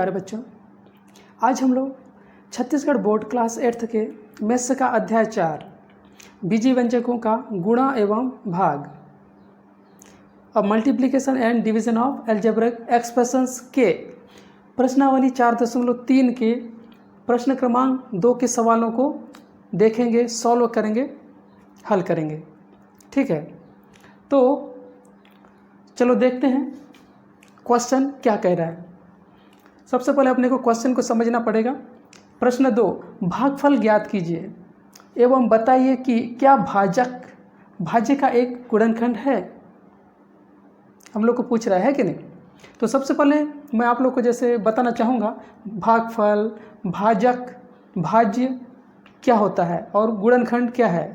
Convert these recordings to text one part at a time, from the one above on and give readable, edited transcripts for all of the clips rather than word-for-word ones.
नमस्कार बच्चों। आज हम लोग छत्तीसगढ़ बोर्ड क्लास 8th के मैथ्स का अध्याय 4 बीजीय व्यंजकों का गुणा एवं भाग अब multiplication and division of algebraic expressions के प्रश्नावली 4.3 के प्रश्न क्रमांक 2 के सवालों को देखेंगे, सॉल्व करेंगे, हल करेंगे। ठीक है, तो चलो देखते हैं क्वेश्चन क्या कह रहा है। सबसे पहले अपने को क्वेश्चन को समझना पड़ेगा। प्रश्न 2, भागफल ज्ञात कीजिए एवं बताइए कि क्या भाजक भाज्य का एक गुणनखंड है। हम लोग को पूछ रहा है कि नहीं। तो सबसे पहले मैं आप लोग को जैसे बताना चाहूँगा भागफल, भाजक, भाज्य क्या होता है और गुणनखंड क्या है,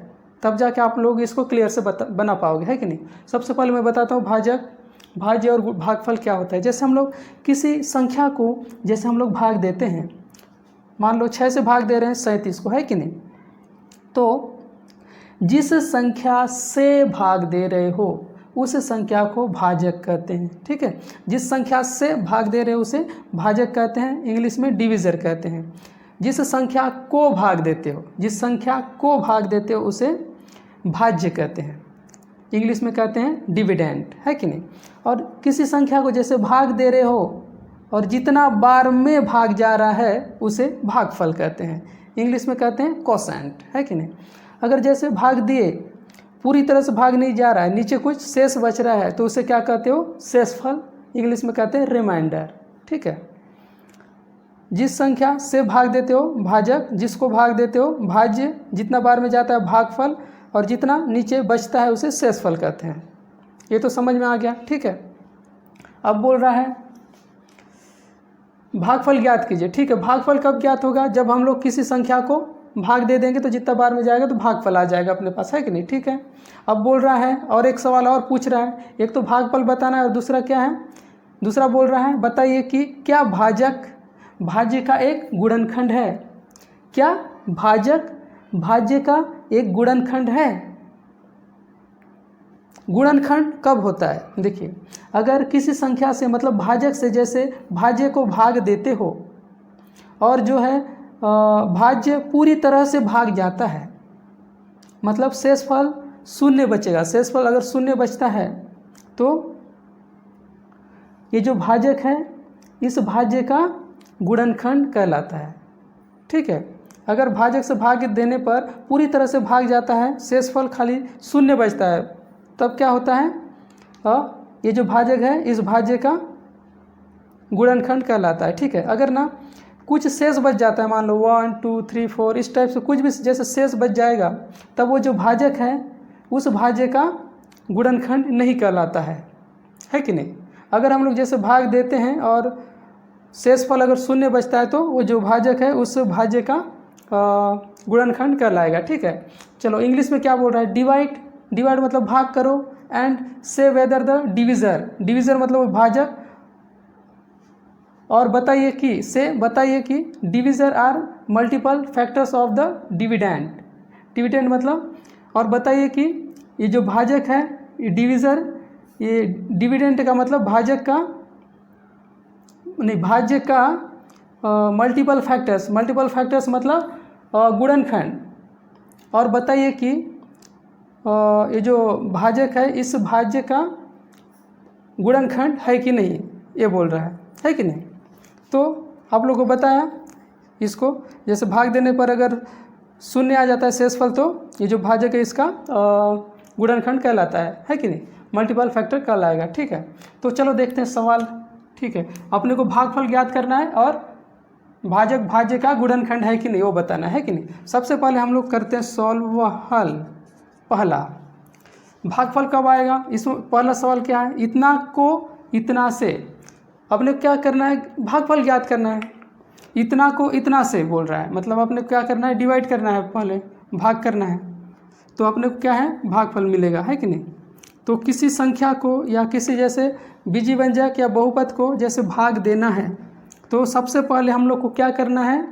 तब जाके आप लोग इसको क्लियर से बना पाओगे, है कि नहीं। सबसे पहले मैं बताता हूँ भाजक, भाज्य और भागफल क्या होता है। जैसे हम लोग किसी संख्या को जैसे हम लोग भाग देते हैं, मान लो 6 से भाग दे रहे हैं 37 को, है कि नहीं। तो जिस संख्या से भाग दे रहे हो उस संख्या को भाजक कहते हैं। ठीक है, जिस संख्या से भाग दे रहे हो उसे भाजक कहते हैं, इंग्लिश में डिविज़र कहते हैं। जिस संख्या को भाग देते हो, जिस संख्या को भाग देते हो उसे भाज्य कहते हैं, इंग्लिश में कहते हैं डिविडेंड, है कि नहीं। और किसी संख्या को जैसे भाग दे रहे हो और जितना बार में भाग जा रहा है उसे भागफल कहते हैं, इंग्लिश में कहते हैं कोसेंट, है कि नहीं। अगर जैसे भाग दिए, पूरी तरह से भाग नहीं जा रहा है, नीचे कुछ शेष बच रहा है, तो उसे क्या कहते हो, शेषफल, इंग्लिश में कहते हैं रिमाइंडर। ठीक है, जिस संख्या से भाग देते हो भाजक, जिसको भाग देते हो भाज्य, जितना बार में जाता है भागफल, और जितना नीचे बचता है उसे शेषफल कहते हैं। ये तो समझ में आ गया। ठीक है, अब बोल रहा है भागफल ज्ञात कीजिए। ठीक है, भागफल कब ज्ञात होगा, जब हम लोग किसी संख्या को भाग दे देंगे तो जितना बार में जाएगा तो भागफल आ जाएगा अपने पास, है कि नहीं। ठीक है, अब बोल रहा है और एक सवाल और पूछ रहा है, एक तो भागफल बताना है और दूसरा क्या है, दूसरा बोल रहा है बताइए कि क्या भाजक भाज्य का एक गुणनखंड है। क्या भाजक भाज्य का एक गुणनखंड है। गुणनखंड कब होता है, देखिए अगर किसी संख्या से मतलब भाजक से जैसे भाज्य को भाग देते हो और जो है भाज्य पूरी तरह से भाग जाता है, मतलब शेषफल शून्य बचेगा। शेषफल अगर शून्य बचता है तो ये जो भाजक है इस भाज्य का गुणनखंड कहलाता है। ठीक है, अगर भाजक से भाग देने पर पूरी तरह से भाग जाता है, शेषफल खाली शून्य बचता है, तब क्या होता है, ये जो भाजक है इस भाज्य का गुणनखंड कहलाता है। ठीक है, अगर ना कुछ शेष बच जाता है, मान लो 1 2 3 4 इस टाइप से कुछ भी जैसे शेष बच जाएगा, तब वो जो भाजक है उस भाज्य का गुणनखंड नहीं कहलाता है कि नहीं। अगर हम लोग जैसे भाग देते हैं और शेषफल अगर शून्य बचता है तो वो जो भाजक है उस भाज्य का गुणनखंड कहलाएगा। ठीक है, चलो इंग्लिश में क्या बोल रहा है, डिवाइड, डिवाइड मतलब भाग करो, एंड से वेदर द डिविज़र, डिविज़र मतलब भाजक, और बताइए कि से बताइए कि divisor are multiple factors of the dividend, dividend मतलब, और बताइए कि ये जो भाजक है ये डिविज़र, ये डिविडेंड का मतलब भाजक का नहीं, भाज्य का मल्टीपल फैक्टर्स, मल्टीपल फैक्टर्स मतलब गुणनखंड, और बताइए कि ये जो भाजक है इस भाज्य का गुणनखंड है कि नहीं, ये बोल रहा है कि नहीं। तो आप लोगों को बताया इसको, जैसे भाग देने पर अगर शून्य आ जाता है शेषफल तो ये जो भाजक है इसका गुणनखंड कहलाता है कि नहीं, मल्टीपल फैक्टर कहलाएगा। ठीक है, तो चलो देखते हैं सवाल। ठीक है, अपने को भागफल ज्ञात करना है और भाजक भाज्य का गुणनखंड है कि नहीं वो बताना है कि नहीं। सबसे पहले हम लोग करते हैं सॉल्व हल। पहला भागफल कब आएगा, इसमें पहला सवाल क्या है, इतना को इतना से। अपने क्या करना है, भागफल ज्ञात करना है। इतना को इतना से बोल रहा है, मतलब अपने क्या करना है, डिवाइड करना है, पहले भाग करना है, तो अपने को क्या है, भागफल मिलेगा, है कि नहीं। तो किसी संख्या को या किसी जैसे बीजीय व्यंजक या बहुपद को जैसे भाग देना है तो सबसे पहले हम लोग को क्या करना है,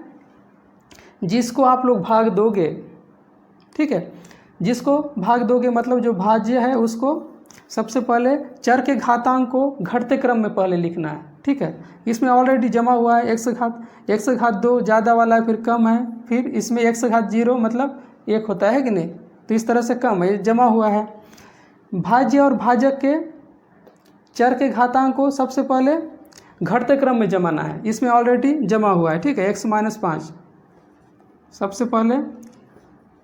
जिसको आप लोग भाग दोगे, ठीक है, जिसको भाग दोगे मतलब जो भाज्य है उसको सबसे पहले चर के घातांक को घटते क्रम में पहले लिखना है। ठीक है। इसमें ऑलरेडी जमा हुआ है x घात 2 ज़्यादा वाला है, फिर कम है, फिर इसमें x घात 0 मतलब 1 होता है कि नहीं, तो इस तरह से कम है, ये जमा हुआ है। भाज्य और भाजक के चर के घातांक को सबसे पहले घटते क्रम में जमाना है, इसमें ऑलरेडी जमा हुआ है, ठीक है। x - 5 सबसे पहले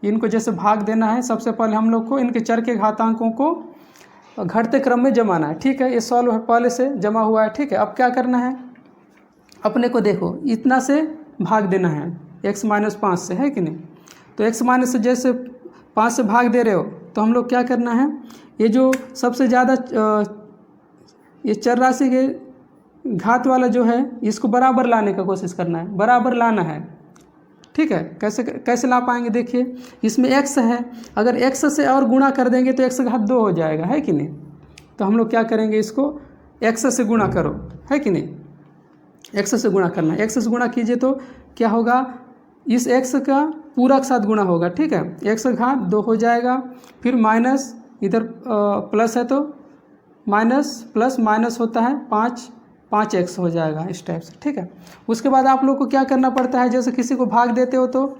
इनको जैसे भाग देना है, सबसे पहले हम लोग को इनके चर के घातांकों को घटते क्रम में जमाना है, ठीक है। ये सॉल्व पहले से जमा हुआ है, ठीक है। अब क्या करना है, अपने को देखो इतना से भाग देना है x - 5 से, है कि नहीं। तो x से जैसे 5 से भाग दे रहे हो तो हम लोग क्या करना है, ये जो सबसे ज़्यादा ये चर राशि के घात वाला जो है इसको बराबर लाने का कोशिश करना है, बराबर लाना है, ठीक है। कैसे ला पाएंगे, देखिए इसमें x है, अगर x से और गुणा कर देंगे तो x घात 2 हो जाएगा, है कि नहीं। तो हम लोग क्या करेंगे, इसको x से गुणा करो, है कि नहीं, x से गुणा करना है। x से गुणा कीजिए तो क्या होगा, इस x का पूरा के साथ गुणा होगा, ठीक है। x घात 2 हो जाएगा, फिर माइनस इधर प्लस है तो माइनस प्लस माइनस होता है 5x हो जाएगा इस टाइप से, ठीक है। उसके बाद आप लोग को क्या करना पड़ता है, जैसे किसी को भाग देते हो तो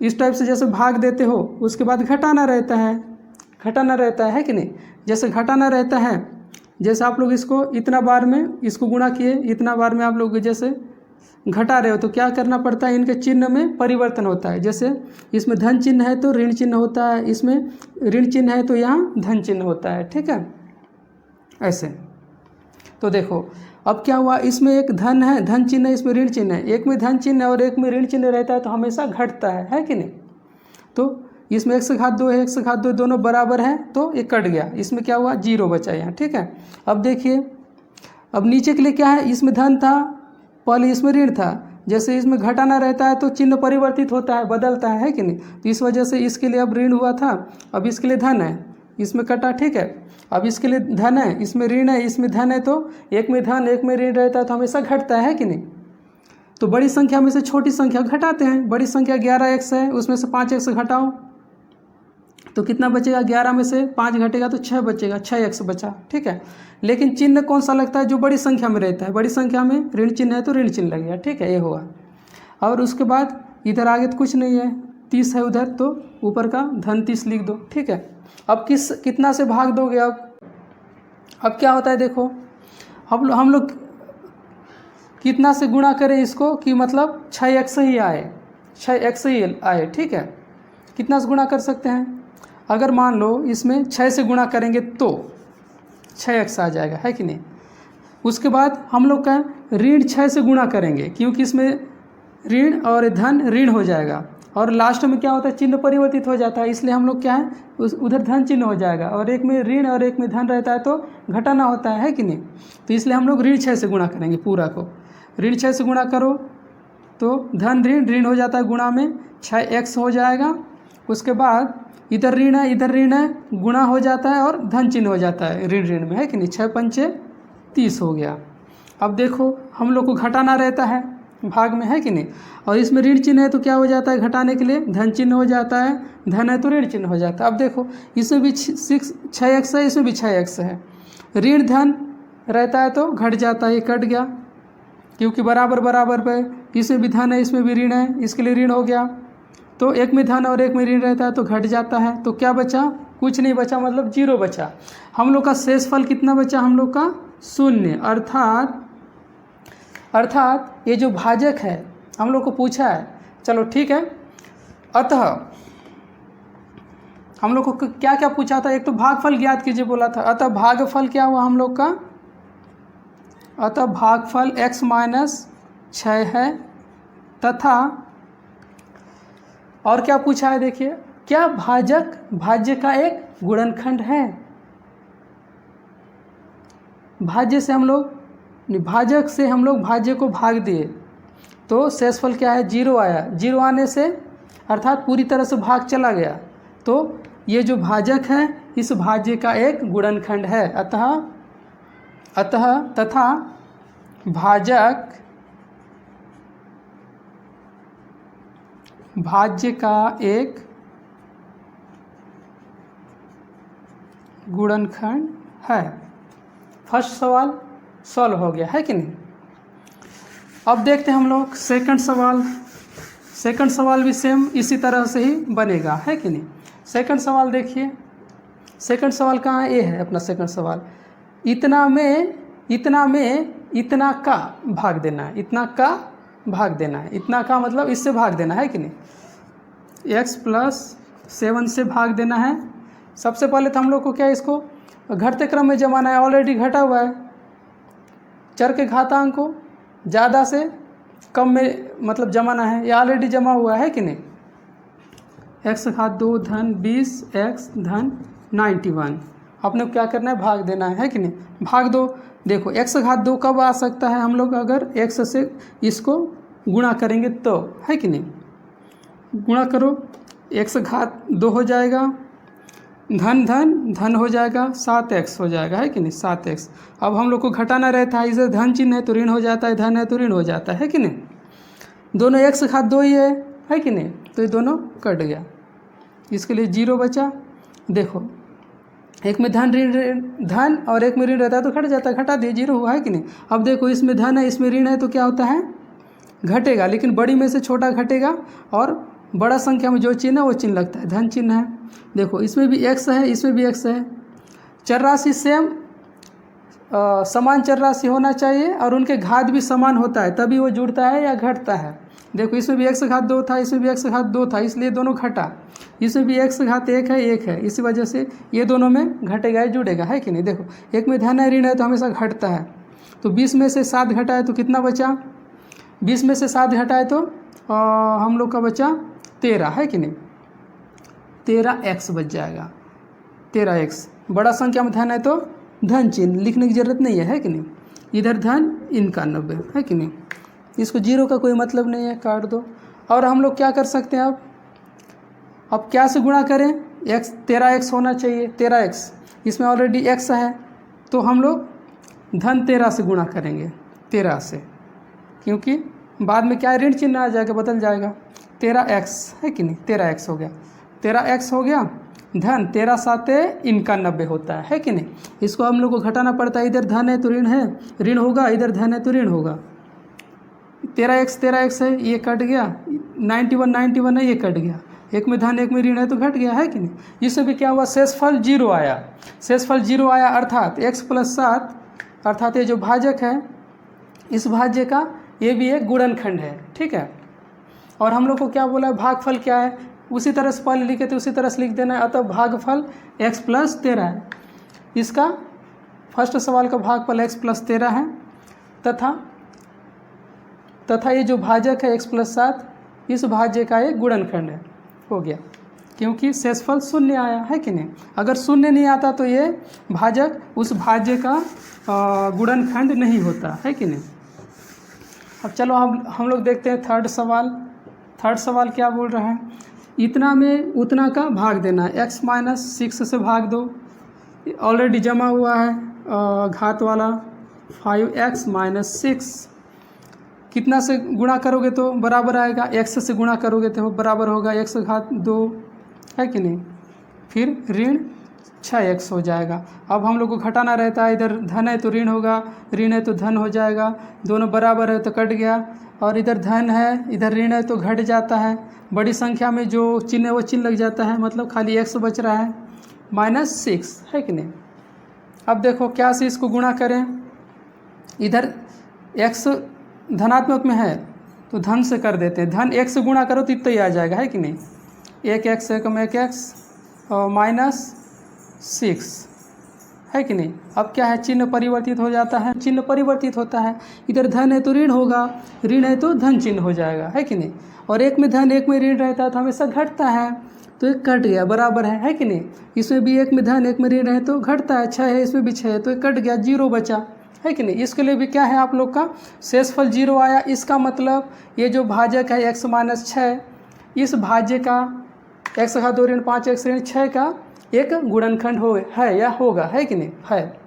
इस टाइप से जैसे भाग देते हो, उसके बाद घटाना रहता है कि नहीं। जैसे घटाना रहता है, जैसे आप लोग इसको इतना बार में इसको गुणा किए, इतना बार में आप लोग जैसे घटा रहे हो तो क्या करना पड़ता है, इनके चिन्ह में परिवर्तन होता है। जैसे इसमें धन चिन्ह है तो ऋण चिन्ह होता है, इसमें ऋण चिन्ह है तो यहाँ धन चिन्ह होता है, ठीक है, ऐसे। तो देखो अब क्या हुआ, इसमें एक धन है, धन चिन्ह है, इसमें ऋण चिन्ह है, एक में धन चिन्ह है और एक में ऋण चिन्ह रहता है तो हमेशा घटता है कि नहीं। तो इसमें x घात 2 है, x घात 2 दोनों बराबर है तो ये कट गया, इसमें क्या हुआ 0 बचा यहाँ, ठीक है। अब देखिए अब नीचे के लिए क्या है, इसमें धन था, पहले इसमें ऋण था, जैसे इसमें घटाना रहता है तो चिन्ह परिवर्तित होता है, बदलता है कि नहीं। तो इस वजह से इसके लिए अब ऋण हुआ था, अब इसके लिए धन है, इसमें कटा, ठीक है। अब इसके लिए धन है, इसमें ऋण है, इसमें धन है, तो एक में धन एक में ऋण रहता है तो हमेशा घटता है कि नहीं। तो बड़ी संख्या में से छोटी संख्या घटाते हैं, बड़ी संख्या 11x है, उसमें से 5x घटाओ तो कितना बचेगा, 11 में से 5 घटेगा तो 6 बचेगा, 6x बचा, ठीक है। लेकिन चिन्ह कौन सा लगता है, जो बड़ी संख्या में रहता है, बड़ी संख्या में ऋण चिन्ह है तो ऋण चिन्ह लगेगा, ठीक है, ये हुआ। और उसके बाद इधर आगे तो कुछ नहीं है, 30 है उधर तो ऊपर का धन 30 लिख दो, ठीक है। अब कितना से भाग दोगे, अब क्या होता है, देखो हम लोग कितना से गुणा करें इसको कि मतलब 6x ही आए, 6x ही आए, ठीक है। कितना से गुणा कर सकते हैं, अगर मान लो इसमें 6 से गुणा करेंगे तो 6x आ जाएगा, है कि नहीं। उसके बाद हम लोग का ऋण 6 से गुणा करेंगे क्योंकि इसमें ऋण और धन ऋण हो जाएगा और लास्ट में क्या होता है, चिन्ह परिवर्तित हो जाता है, इसलिए हम लोग क्या है उधर धन चिन्ह हो जाएगा और एक में ऋण और एक में धन रहता है तो घटाना होता है कि नहीं। तो इसलिए हम लोग ऋण 6 से गुणा करेंगे, पूरा को ऋण 6 से गुणा करो तो धन ऋण हो जाता है, गुणा में 6x हो जाएगा। उसके बाद इधर ऋण है, गुणा हो जाता है और धन चिन्ह हो जाता है ऋण में, है कि नहीं। 6 पंचे 30 हो गया। अब देखो हम लोग को घटाना रहता है भाग में, है कि नहीं, और इसमें ऋण चिन्ह है तो क्या हो जाता है, घटाने के लिए धन चिन्ह हो जाता है, धन है तो ऋण चिन्ह हो जाता है। अब देखो इसमें भी 6x है, इसमें भी 6x है, ऋण धन रहता है तो घट जाता है, ये कट गया क्योंकि बराबर पे, इसमें भी धन है इसमें भी ऋण है, इसके लिए ऋण हो गया, तो एक में धन और एक में ऋण रहता है तो घट जाता है। तो क्या बचा, कुछ नहीं बचा, मतलब 0 बचा। हम लोग का शेषफल कितना बचा, हम लोग का 0, अर्थात ये जो भाजक है हम लोग को पूछा है, चलो ठीक है। अतः हम लोग को क्या क्या पूछा था, एक तो भागफल ज्ञात कीजिए बोला था, अतः भागफल क्या हुआ हम लोग का, अतः भागफल x - 6 है तथा और क्या पूछा है, देखिए क्या भाजक भाज्य का एक गुणनखंड है। भाज्य से हम लोग भाजक से हम लोग भाज्य को भाग दिए तो शेषफल क्या है, 0 आया, 0 आने से अर्थात पूरी तरह से भाग चला गया, तो ये जो भाजक है इस भाज्य का एक गुणनखंड है। अतः तथा भाजक भाज्य का एक गुणनखंड है। फर्स्ट सवाल सॉल्व हो गया, है कि नहीं। अब देखते हैं हम लोग सेकंड सवाल। सेकंड सवाल भी सेम इसी तरह से ही बनेगा, है कि नहीं। सेकंड सवाल देखिए, सेकंड सवाल कहाँ है, ये है अपना सेकंड सवाल। इतना में इतना का भाग देना है, इतना का भाग देना है, इतना का मतलब इससे भाग देना है कि नहीं। x + 7 से भाग देना है। सबसे पहले तो हम लोग को क्या, इसको घटते क्रम में जमाना है, ऑलरेडी घटा हुआ है। चर के घातांक को ज़्यादा से कम में मतलब जमाना है, ये ऑलरेडी जमा हुआ है कि नहीं। x⁻2 धन 20 x धन 91, आपने क्या करना है, भाग देना है कि नहीं। भाग दो, देखो x⁻2 कब आ सकता है, हम लोग अगर x से इसको गुणा करेंगे तो, है कि नहीं। गुणा करो, x⁻2 हो जाएगा, धन धन धन हो जाएगा, 7x हो जाएगा, है कि नहीं, 7x। अब हम लोग को घटाना रहता है, इसे धन चिन्ह है तो ऋण हो जाता है, धन है तो ऋण हो जाता है कि नहीं। दोनों x⁻2 ही है कि नहीं, तो ये दोनों कट गया, इसके लिए 0 बचा। देखो एक में धन ऋण धन और एक में ऋण रहता है तो घट जाता है, घटा दिए 0 हुआ, है कि नहीं। अब देखो इसमें धन है इसमें ऋण है तो क्या होता है, घटेगा, लेकिन बड़ी में से छोटा घटेगा और बड़ा संख्या में जो चिन्ह है वो चिन्ह लगता है, धन चिन्ह है। देखो इसमें भी x है इसमें भी x है, चर राशि सेम समान चर राशि होना चाहिए और उनके घात भी समान होता है, तभी वो जुड़ता है या घटता है। देखो इसमें भी x⁻2 था इसमें भी x⁻2 था, इसलिए दोनों घटा। इसमें भी x⁻1 है 1 है, इसी वजह से ये दोनों में घटेगा जुड़ेगा, है कि नहीं। देखो एक में धन है ऋण है तो हमेशा घटता है, तो 20 में से 7 घटाए तो कितना बचा, 20 में से 7 घटाए तो हम लोग का बचा 13, है कि नहीं। 13x बच जाएगा, 13x। बड़ा संख्या में धन है तो धन चिन्ह लिखने की ज़रूरत नहीं है कि नहीं। इधर धन 91, है कि नहीं। इसको 0 का कोई मतलब नहीं है, काट दो। और हम लोग क्या कर सकते हैं, अब क्या से गुणा करें, x 13x होना चाहिए, 13x। इसमें ऑलरेडी x है तो हम लोग धन 13 से गुणा करेंगे, 13 से, क्योंकि बाद में क्या ऋण चिन्ह आ जाएगा, बदल जाएगा। 13x है कि नहीं, 13x हो गया, 13x हो गया। धन 13×7 91 होता है कि नहीं। इसको हम लोग को घटाना पड़ता है, इधर धन है तो ऋण है, ऋण होगा, इधर धन है तो ऋण होगा। 13x है, ये कट गया, 91 है, ये कट गया। एक में धन एक में ऋण है तो घट गया, है कि नहीं। इससे भी क्या हुआ, शेषफल 0 आया, शेषफल 0 आया, अर्थात x + 7, अर्थात ये जो भाजक है इस भाज्य का ये भी एक गुणनखंड है, ठीक है। और हम लोग को क्या बोला, भागफल क्या है, उसी तरह से पहले लिखे थे उसी तरह से लिख देना है। अतः भागफल x + 13 है, इसका फर्स्ट सवाल का भागफल x + 13 है, तथा ये जो भाजक है x + 7 इस भाज्य का एक गुणनखंड है, हो गया, क्योंकि शेषफल 0 आया, है कि नहीं। अगर 0 नहीं आता तो ये भाजक उस भाज्य का गुणनखंड नहीं होता, है कि नहीं। अब चलो हम लोग देखते हैं थर्ड सवाल। थर्ड सवाल क्या बोल रहा है, इतना में उतना का भाग देना है, x - 6 से भाग दो, ऑलरेडी जमा हुआ है घात वाला 5x - 6। कितना से गुणा करोगे तो बराबर आएगा, x से गुणा करोगे तो बराबर होगा x⁻2, है कि नहीं। फिर ऋण 6x हो जाएगा। अब हम लोग को घटाना रहता है, इधर धन है तो ऋण होगा, ऋण है तो धन हो जाएगा, दोनों बराबर है तो कट गया। और इधर धन है इधर ऋण है तो घट जाता है, बड़ी संख्या में जो चिन्ह है वो चिन्ह लग जाता है, मतलब खाली x बच रहा है -6, है कि नहीं। अब देखो क्या से इसको गुणा करें, इधर x धनात्मक में है तो धन से कर देते हैं, धन 1 से गुणा करो तो इतना ही आ जाएगा, है कि नहीं। 1x 1x -6, है कि नहीं। अब क्या है, चिन्ह परिवर्तित हो जाता है, चिन्ह परिवर्तित होता है, इधर धन है तो ऋण होगा, ऋण है तो धन चिन्ह हो जाएगा, है कि नहीं। और एक में धन एक में ऋण रहता है तो हमेशा घटता है, तो एक कट गया, बराबर है कि नहीं। इसमें भी एक में धन एक में ऋण है तो घटता है, 6 है इसमें भी 6 है तो एक कट गया, 0 बचा, है कि नहीं। इसके लिए भी क्या है आप लोग का शेषफल 0 आया। इसका मतलब ये जो भाजक है x - 6, इस भाज्य का x⁻2 ऋण 5x ऋण 6 का एक गुणनखंड है या होगा, है कि नहीं, है।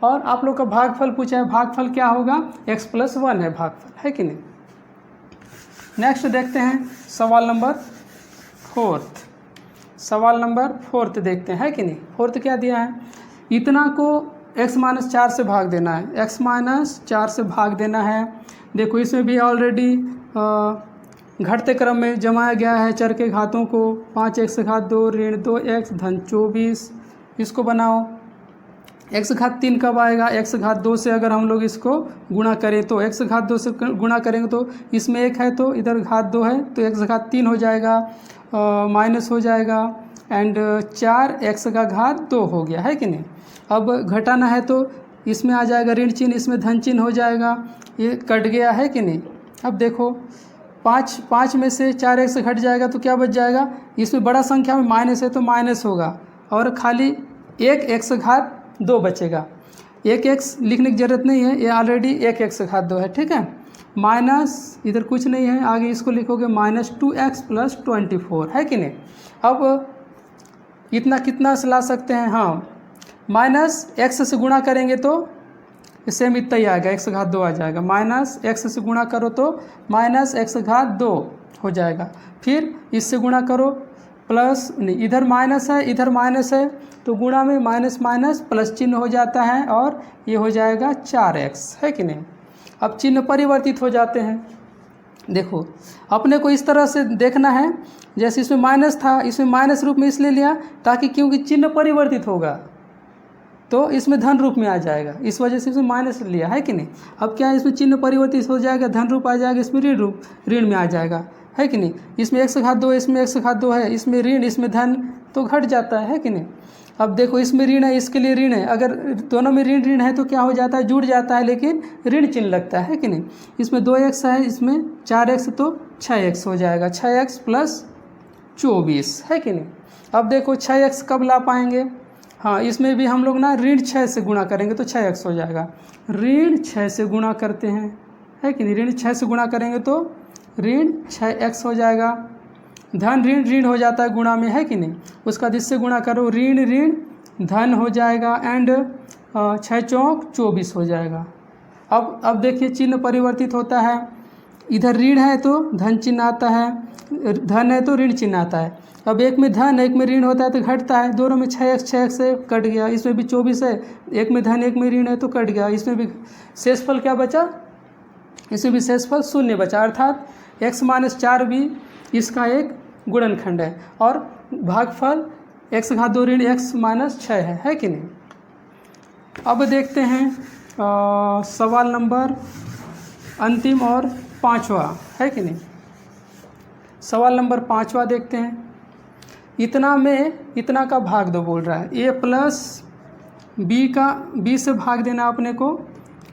और आप लोग का भागफल पूछा है, भागफल क्या होगा, x + 1 है भागफल, है कि नहीं। नेक्स्ट देखते हैं सवाल नंबर 4। सवाल नंबर 4 देखते हैं, है कि नहीं। 4 क्या दिया है, इतना को x माइनस 4 से भाग देना है, x माइनस 4 से भाग देना है। देखो इसमें भी ऑलरेडी घटते क्रम में जमाया गया है चर के घातों को। 5x घात 2 ऋण 2x धन 24, इसको बनाओ। x घात 3 कब आएगा? x घात 2 से अगर हम लोग इसको गुणा करें तो x घात 2 से गुणा करेंगे तो इसमें 1 है तो इधर घात 2 है तो x घात 3 हो जाएगा, माइनस हो जाएगा एंड 4x का घात 2 हो गया, है कि नहीं। अब घटाना है तो इसमें आ जाएगा ऋण चिन्ह, इसमें धन चिन्ह हो जाएगा, ये कट गया, है कि नहीं। अब देखो 5 में से 4x घट जाएगा तो क्या बच जाएगा? इसमें बड़ा संख्या में माइनस है तो माइनस होगा और खाली एक x घात 2 बचेगा। एक x लिखने की ज़रूरत नहीं है, ये ऑलरेडी एक x घात 2 है, ठीक है। माइनस इधर कुछ नहीं है, आगे इसको लिखोगे -2x प्लस 24, है कि नहीं। अब इतना कितना से ला सकते हैं? हाँ, माइनस x से गुणा करेंगे तो सेम इतना ही आएगा, x घात 2 आ जाएगा। माइनस x से गुणा करो तो माइनस x घात 2 हो जाएगा। फिर इससे गुणा करो प्लस, नहीं इधर माइनस है इधर माइनस है तो गुणा में माइनस माइनस प्लस चिन्ह हो जाता है और ये हो जाएगा 4x, है कि नहीं। अब चिन्ह परिवर्तित हो जाते हैं। देखो अपने को इस तरह से देखना है, जैसे इसमें माइनस था, इसमें माइनस रूप में इसलिए लिया ताकि क्योंकि चिन्ह परिवर्तित होगा तो इसमें धन रूप में आ जाएगा, इस वजह से इसमें माइनस लिया, है कि नहीं। अब क्या है, इसमें चिन्ह परिवर्तित हो जाएगा, धन रूप आ जाएगा, इसमें ऋण रूप ऋण में आ जाएगा, है कि नहीं। इसमें x घात 2 इसमें x घात 2 है, इसमें ऋण इसमें धन तो घट जाता है कि नहीं। अब देखो इसमें ऋण है इसके लिए ऋण है, अगर दोनों में ऋण ऋण है तो क्या हो जाता है, जुड़ जाता है लेकिन ऋण चिन्ह लगता है कि नहीं। इसमें 2x है इसमें 4x तो 6x हो जाएगा, 6x प्लस 24, है कि नहीं। अब देखो 6x कब ला पाएंगे? हाँ, इसमें भी हम लोग ना ऋण 6 से गुणा करेंगे तो 6x हो जाएगा। ऋण 6 से गुणा करते हैं, है कि नहीं। ऋण 6 से गुणा करेंगे तो ऋण 6x हो जाएगा। धन ऋण ऋण हो जाता है गुणा में, है कि नहीं। उसका इससे गुणा करो, ऋण ऋण धन हो जाएगा एंड 6 चौक 24 हो जाएगा। अब देखिए चिन्ह परिवर्तित होता है, इधर ऋण है तो धन चिन्ह आता है, धन है तो ऋण चिन्ह आता है। अब एक में धन एक में ऋण होता है तो घटता है, दोनों में 6x से कट गया, इसमें भी 24 है, एक में धन एक में ऋण है तो कट गया, इसमें भी शेषफल क्या बचा? इसमें भी शेषफल 0 बचा, अर्थात x माइनस 4 भी इसका एक गुणनखंड है और भागफल x घात 2 ऋण x माइनस 6 है कि नहीं। अब देखते हैं सवाल नंबर अंतिम और 5वां, है कि नहीं। सवाल नंबर 5वां देखते हैं। इतना में इतना का भाग दो बोल रहा है, a प्लस b से भाग देना अपने को।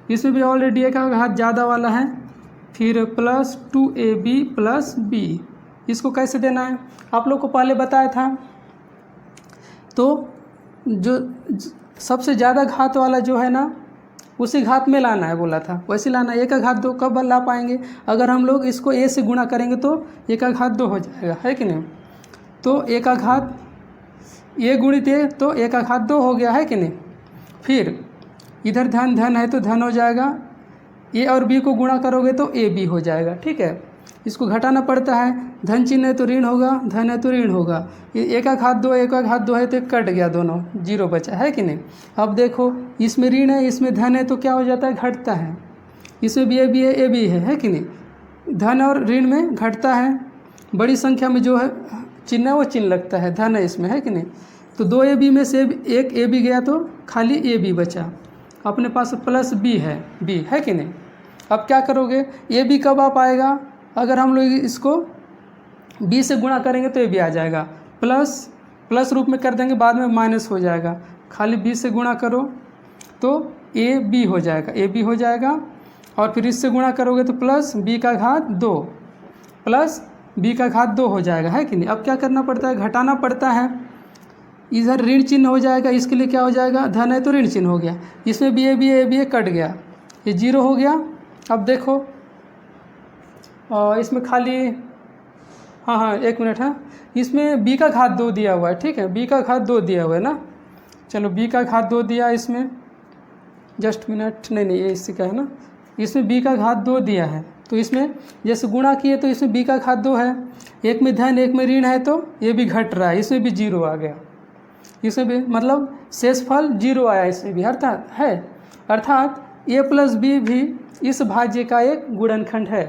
इसमें भी ऑलरेडी a का घात ज़्यादा वाला है, फिर प्लस 2ab प्लस b, इसको कैसे देना है आप लोग को पहले बताया था। तो जो सबसे ज़्यादा घात वाला जो है ना उसी घात में लाना है बोला था, वैसे लाना है। a का घात 2 कब ला पाएंगे? अगर हम लोग इसको a से गुणा करेंगे तो a का घात 2 हो जाएगा, है कि नहीं। तो a का घात a गुणित a तो a का घात 2 हो गया, है कि नहीं। फिर इधर धन धन है तो धन हो जाएगा, a और b को गुणा करोगे तो ab हो जाएगा, ठीक है। इसको घटाना पड़ता है, धन चिन्ह है तो ऋण होगा, धन है तो ऋण होगा। a का घात 2 a का घात 2 है तो कट गया, दोनों 0 बचा, है कि नहीं। अब देखो इसमें ऋण है इसमें धन है तो क्या हो जाता है, घटता है। इसमें भी a b है कि नहीं। धन और ऋण में घटता है, बड़ी संख्या में जो है चिन्ह है वो चिन्ह लगता है, धन है इसमें, है कि नहीं। तो 2ab में से एक ab गया तो खाली ab बचा, अपने पास प्लस b है कि नहीं। अब क्या करोगे, ab कब आ पाएगा? अगर हम लोग इसको b से गुणा करेंगे तो ab आ जाएगा, प्लस रूप में कर देंगे बाद में माइनस हो जाएगा, खाली b से गुणा करो तो ab हो जाएगा, और फिर इससे गुणा करोगे तो प्लस b का घात 2 प्लस b का घात 2 हो जाएगा, है कि नहीं। अब क्या करना पड़ता है, घटाना पड़ता है। इधर ऋण चिन्ह हो जाएगा, इसके लिए क्या हो जाएगा, धन है तो ऋण चिन्ह हो गया। इसमें भी a कट गया, ये 0 हो गया। अब देखो इसमें खाली हाँ 1 मिनट है, इसमें b का घात 2 दिया हुआ है, ठीक है। b का घात 2 दिया हुआ है ना, चलो b का घात 2 दिया इसमें, जस्ट मिनट, नहीं ये इसी का है ना। इसमें b का घात 2 दिया है तो इसमें जैसे गुणा किए तो इसमें b का घात 2 है, एक में धन एक में ऋण है तो ये भी घट रहा है, इसमें भी 0 आ गया। इसमें भी मतलब शेषफल 0 आया इसमें भी, अर्थात a प्लस बी भी इस भाज्य का एक गुणनखंड है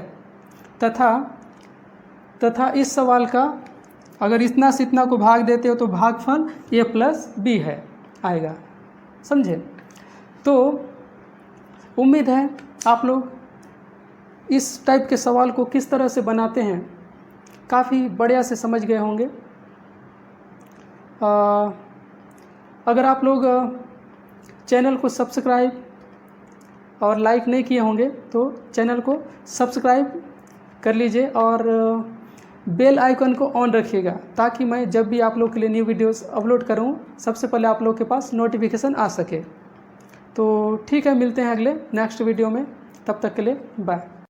तथा इस सवाल का अगर इतना से इतना को भाग देते हो तो भागफल a प्लस बी है आएगा, समझे। तो उम्मीद है आप लोग इस टाइप के सवाल को किस तरह से बनाते हैं काफ़ी बढ़िया से समझ गए होंगे। अगर आप लोग चैनल को सब्सक्राइब और लाइक नहीं किए होंगे तो चैनल को सब्सक्राइब कर लीजिए और बेल आइकन को ऑन रखिएगा ताकि मैं जब भी आप लोग के लिए न्यू वीडियोस अपलोड करूं सबसे पहले आप लोग के पास नोटिफिकेशन आ सके। तो ठीक है, मिलते हैं अगले नेक्स्ट वीडियो में, तब तक के लिए बाय।